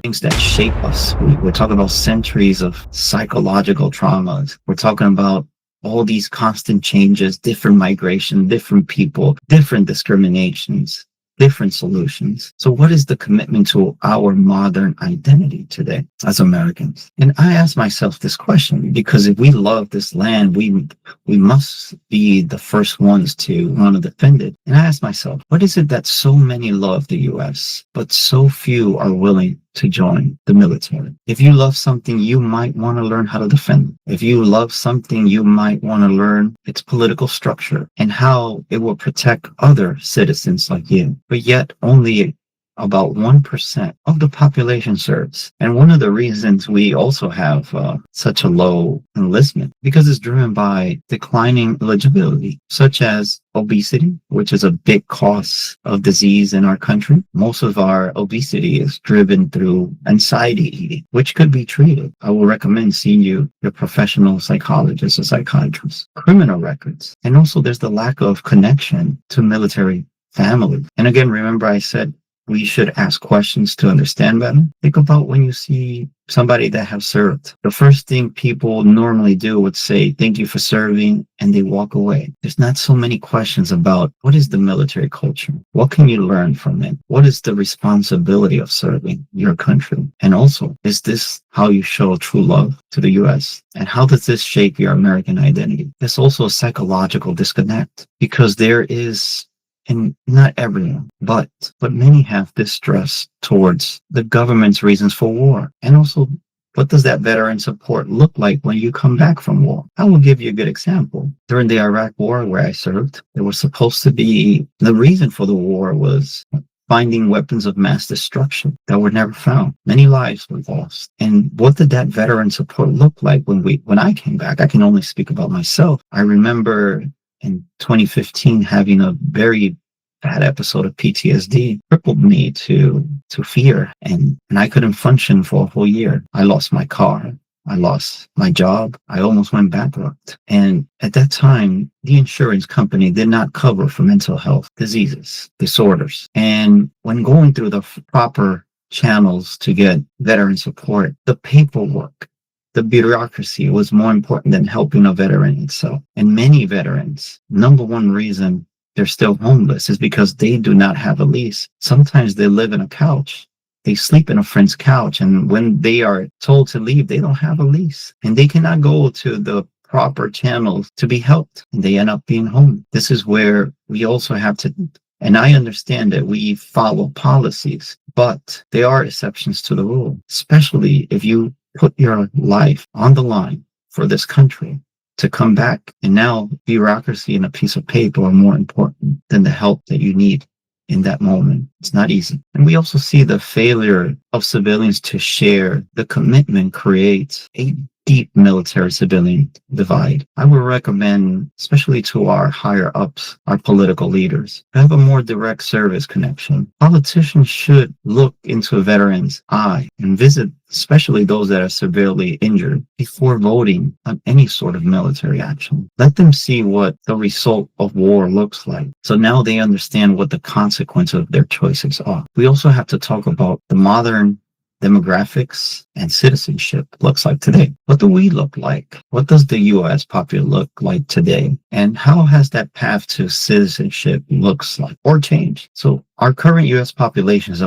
things that shape us. We're talking about centuries of psychological traumas. We're talking about all these constant changes, different migration, different people, different discriminations, different solutions. So what is the commitment to our modern identity today as Americans? And I ask myself this question because if we love this land, we must be the first ones to want to defend it. And I ask myself, what is it that so many love the US, but so few are willing to join the military? If you love something, you might want to learn how to defend it. If you love something, you might want to learn its political structure and how it will protect other citizens like you. But yet only about 1% of the population serves. And one of the reasons we also have such a low enlistment, because it's driven by declining eligibility, such as obesity, which is a big cause of disease in our country. Most of our obesity is driven through anxiety eating, which could be treated. I will recommend seeing your professional psychologist or psychiatrist. Criminal records. And also there's the lack of connection to military family. And again, remember I said we should ask questions to understand better. Think about when you see somebody that have served. The first thing people normally do would say, thank you for serving, and they walk away. There's not so many questions about what is the military culture? What can you learn from it? What is the responsibility of serving your country? And also, is this how you show true love to the US? And how does this shape your American identity? There's also a psychological disconnect because there is, and not everyone, but many have distrust towards the government's reasons for war. And also, what does that veteran support look like when you come back from war? I will give you a good example. During the Iraq War where I served, there was supposed to be, the reason for the war was finding weapons of mass destruction that were never found. Many lives were lost. And what did that veteran support look like when I came back? I can only speak about myself. I remember in 2015 having a very bad episode of PTSD crippled me to fear, and I couldn't function for a whole year. I lost my car. I lost my job. I almost went bankrupt. And at that time, the insurance company did not cover for mental health diseases, disorders. And when going through the proper channels to get veteran support, the paperwork, the bureaucracy was more important than helping a veteran itself. And many veterans, number one reason they're still homeless is because they do not have a lease. Sometimes they live in a couch. They sleep in a friend's couch. And when they are told to leave, they don't have a lease. And they cannot go to the proper channels to be helped. And they end up being home. This is where we also have to, and I understand that we follow policies, but there are exceptions to the rule, especially if you put your life on the line for this country to come back. And now bureaucracy and a piece of paper are more important than the help that you need in that moment. It's not easy. And we also see the failure of civilians to share. The commitment creates a deep military civilian divide. I would recommend, especially to our higher ups, our political leaders, to have a more direct service connection. Politicians should look into a veteran's eye and visit, especially those that are severely injured, before voting on any sort of military action. Let them see what the result of war looks like. So now they understand what the consequence of their choices are. We also have to talk about the modern demographics and citizenship looks like today. What do we look like? What does the U.S. population look like today? And how has that path to citizenship looks like or changed? So our current U.S. population is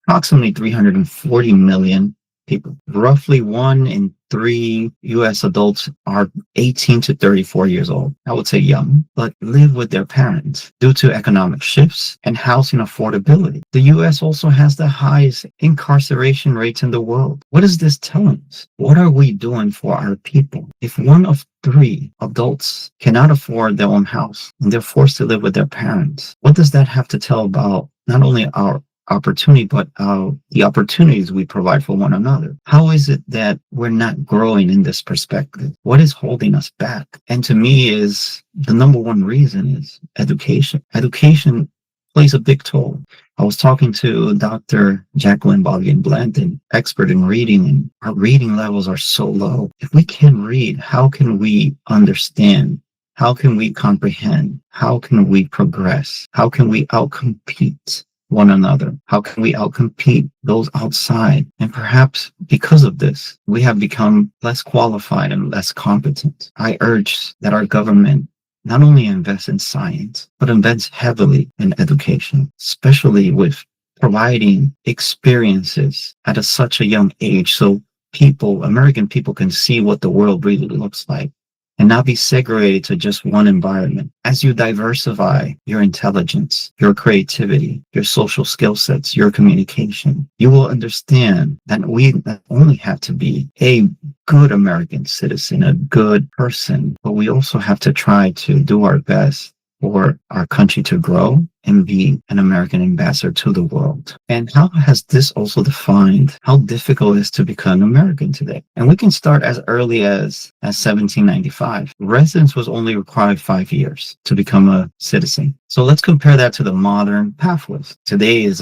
approximately 340 million people. Roughly 1 in 3 U.S. adults are 18 to 34 years old. I would say young, but live with their parents due to economic shifts and housing affordability. The U.S. also has the highest incarceration rates in the world. What is this telling us? What are we doing for our people? If 1 of 3 adults cannot afford their own house and they're forced to live with their parents, what does that have to tell about not only our opportunity, but the opportunities we provide for one another? How is it that we're not growing in this perspective? What is holding us back? And to me, is the number one reason is education. Education plays a big toll. I was talking to Dr. Jacqueline Boggan-Blanton, expert in reading, and our reading levels are so low. If we can read, how can we understand? How can we comprehend? How can we progress? How can we outcompete one another? How can we outcompete those outside? And perhaps because of this, we have become less qualified and less competent. I urge that our government not only invest in science, but invest heavily in education, especially with providing experiences at such a young age so American people can see what the world really looks like and not be segregated to just one environment. As you diversify your intelligence, your creativity, your social skill sets, your communication, you will understand that we not only have to be a good American citizen, a good person, but we also have to try to do our best for our country to grow and be an American ambassador to the world. And how has this also defined how difficult it is to become American today? And we can start as early as 1795. Residence was only required 5 years to become a citizen. So let's compare that to the modern pathways. Today it's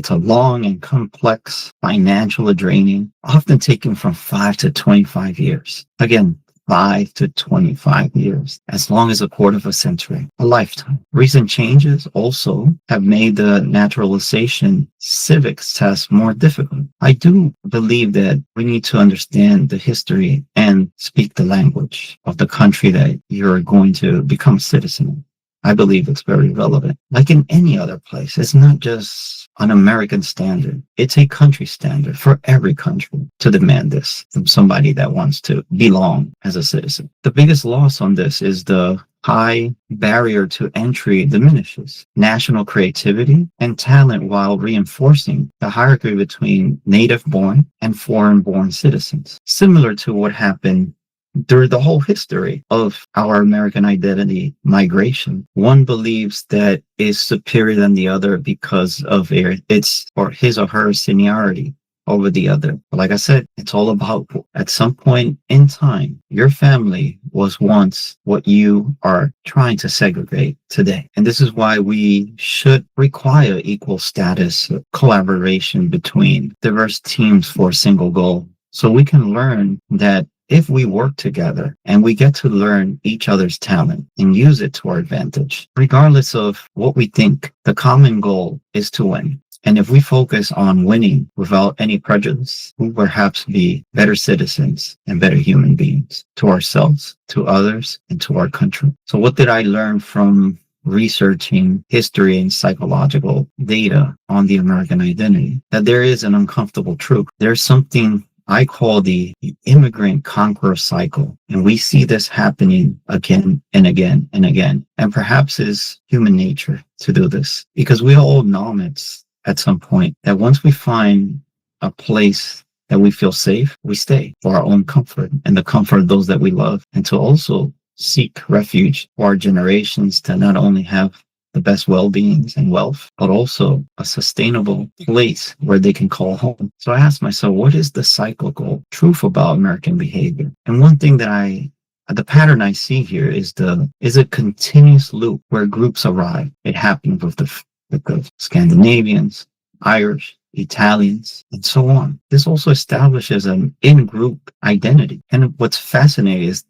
a long and complex financial draining, often taking from 5 to 25 years. Again, 5 to 25 years, as long as a quarter of a century, a lifetime. Recent changes also have made the naturalization civics test more difficult. I do believe that we need to understand the history and speak the language of the country that you're going to become a citizen of. I believe it's very relevant. Like in any other place, it's not just an American standard. It's a country standard for every country to demand this from somebody that wants to belong as a citizen. The biggest loss on this is the high barrier to entry diminishes national creativity and talent while reinforcing the hierarchy between native-born and foreign-born citizens, similar to what happened through the whole history of our American identity migration. One believes that is superior than the other because of its or his or her seniority over the other. But like I said, it's all about at some point in time, your family was once what you are trying to segregate today. And this is why we should require equal status, collaboration between diverse teams for a single goal. So we can learn that if we work together and we get to learn each other's talent and use it to our advantage, regardless of what we think, the common goal is to win. And if we focus on winning without any prejudice, we'll perhaps be better citizens and better human beings to ourselves, to others, and to our country. So what did I learn from researching history and psychological data on the American identity? That there is an uncomfortable truth. There's something I call the immigrant conqueror cycle. And we see this happening again and again and again. And perhaps it's human nature to do this because we are all nomads at some point, that once we find a place that we feel safe, we stay for our own comfort and the comfort of those that we love, and to also seek refuge for our generations to not only have the best well-beings and wealth, but also a sustainable place where they can call home. So I asked myself, what is the cyclical truth about American behavior? And one thing that the pattern I see here is a continuous loop where groups arrive. It happened with the Scandinavians, Irish, Italians, and so on. This also establishes an in-group identity. And what's fascinating is,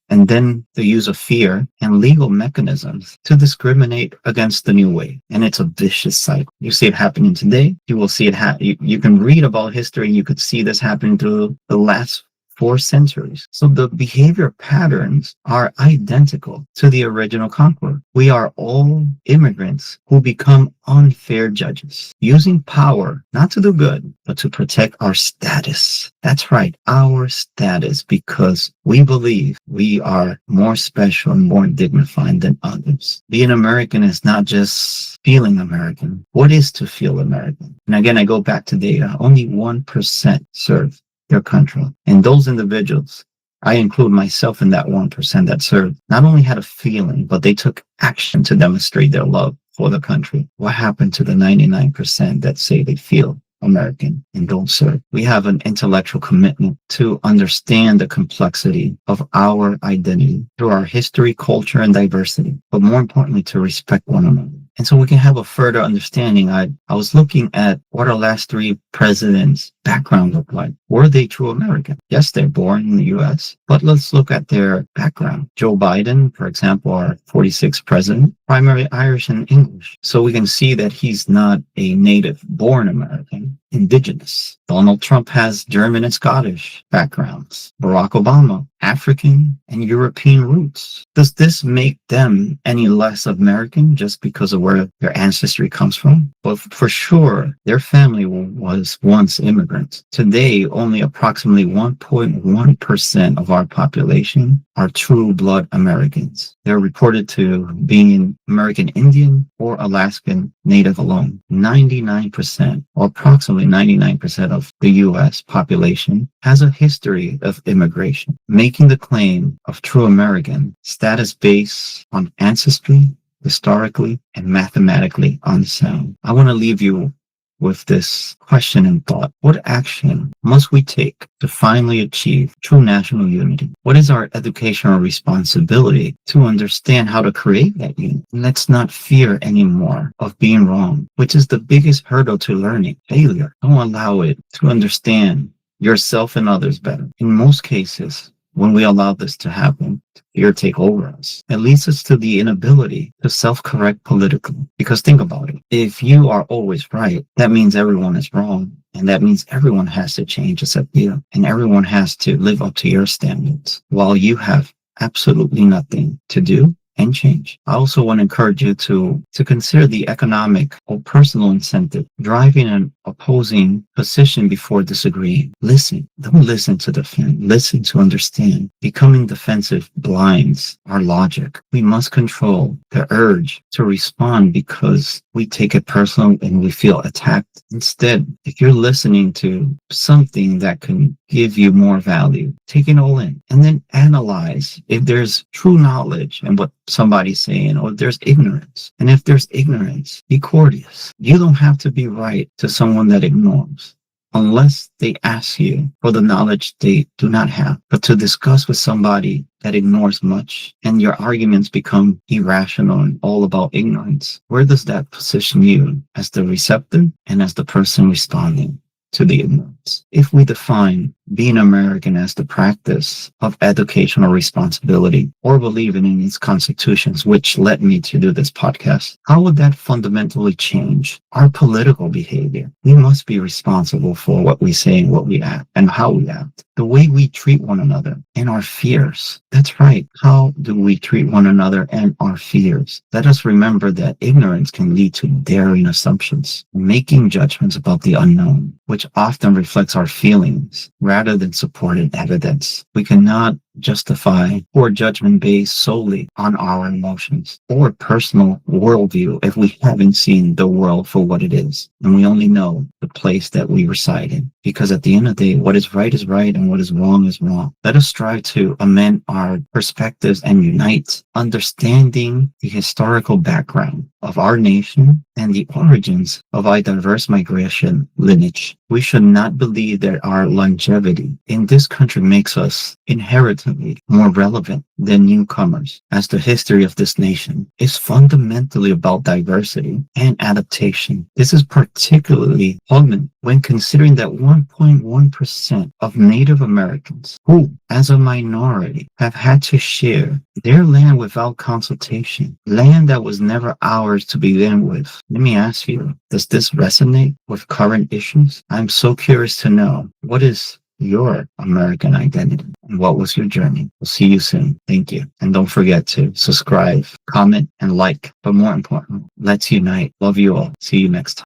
and then the use of fear and legal mechanisms to discriminate against the new way. And it's a vicious cycle. You see it happening today. You will see it you can read about history. You could see this happening through the last 4 centuries. So the behavior patterns are identical to the original conqueror. We are all immigrants who become unfair judges, using power not to do good, but to protect our status. That's right, our status, because we believe we are more special and more dignified than others. Being American is not just feeling American. What is to feel American? And again, I go back to data. Only 1% serve their country. And those individuals, I include myself in that 1% that served, not only had a feeling, but they took action to demonstrate their love for the country. What happened to the 99% that say they feel American and don't serve? We have an intellectual commitment to understand the complexity of our identity through our history, culture, and diversity, but more importantly, to respect one another. And so we can have a further understanding. I was looking at what our last 3 presidents' background looked like. Were they true American? Yes, they're born in the U.S., but let's look at their background. Joe Biden, for example, our 46th president, primary Irish and English. So we can see that he's not a native born American, indigenous. Donald Trump has German and Scottish backgrounds. Barack Obama, African and European roots. Does this make them any less American just because of where their ancestry comes from? Well, for sure, their family was once immigrants. Today, only approximately 1.1% of our population are true blood Americans. They're reported to being American Indian or Alaskan Native alone. 99%, or approximately 99% of the U.S. population has a history of immigration, making the claim of true American status based on ancestry, historically, and mathematically unsound. I want to leave you with this question and thought. What action must we take to finally achieve true national unity? What is our educational responsibility to understand how to create that unity? Let's not fear anymore of being wrong, which is the biggest hurdle to learning, failure. Don't allow it to understand yourself and others better. In most cases, when we allow this to happen, fear take over us. It leads us to the inability to self-correct politically. Because think about it. If you are always right, that means everyone is wrong. And that means everyone has to change except you. And everyone has to live up to your standards while you have absolutely nothing to do and change. I also want to encourage you to consider the economic or personal incentive driving an opposing position before disagreeing. Listen. Don't listen to defend. Listen to understand. Becoming defensive blinds our logic. We must control the urge to respond because we take it personal and we feel attacked. Instead, if you're listening to something that can give you more value, take it all in and then analyze if there's true knowledge in what somebody's saying or if there's ignorance. And if there's ignorance, be courteous. You don't have to be right to someone that ignores unless they ask you for the knowledge they do not have. But to discuss with somebody that ignores much and your arguments become irrational and all about ignorance, where does that position you as the receptor and as the person responding to the ignorance? If we define being American as the practice of educational responsibility or believing in its constitutions, which led me to do this podcast, how would that fundamentally change our political behavior? We must be responsible for what we say and what we act and how we act. The way we treat one another and our fears. That's right. How do we treat one another and our fears? Let us remember that ignorance can lead to daring assumptions, making judgments about the unknown, which often reflects our feelings rather than supported evidence. We cannot justify poor judgment based solely on our emotions or personal worldview if we haven't seen the world for what it is and we only know the place that we reside in. Because at the end of the day, what is right and what is wrong is wrong. Let us strive to amend our perspectives and unite, understanding the historical background of our nation and the origins of our diverse migration lineage. We should not believe that our longevity in this country makes us inherently more relevant than newcomers, as the history of this nation is fundamentally about diversity and adaptation. This is particularly poignant when considering that 1.1% of Native Americans who, as a minority, have had to share their land without consultation, land that was never ours to begin with. Let me ask you, does this resonate with current issues? I'm so curious to know, what is your American identity and what was your journey? We'll see you soon. Thank you. And don't forget to subscribe, comment, and like. But more important, let's unite. Love you all. See you next time.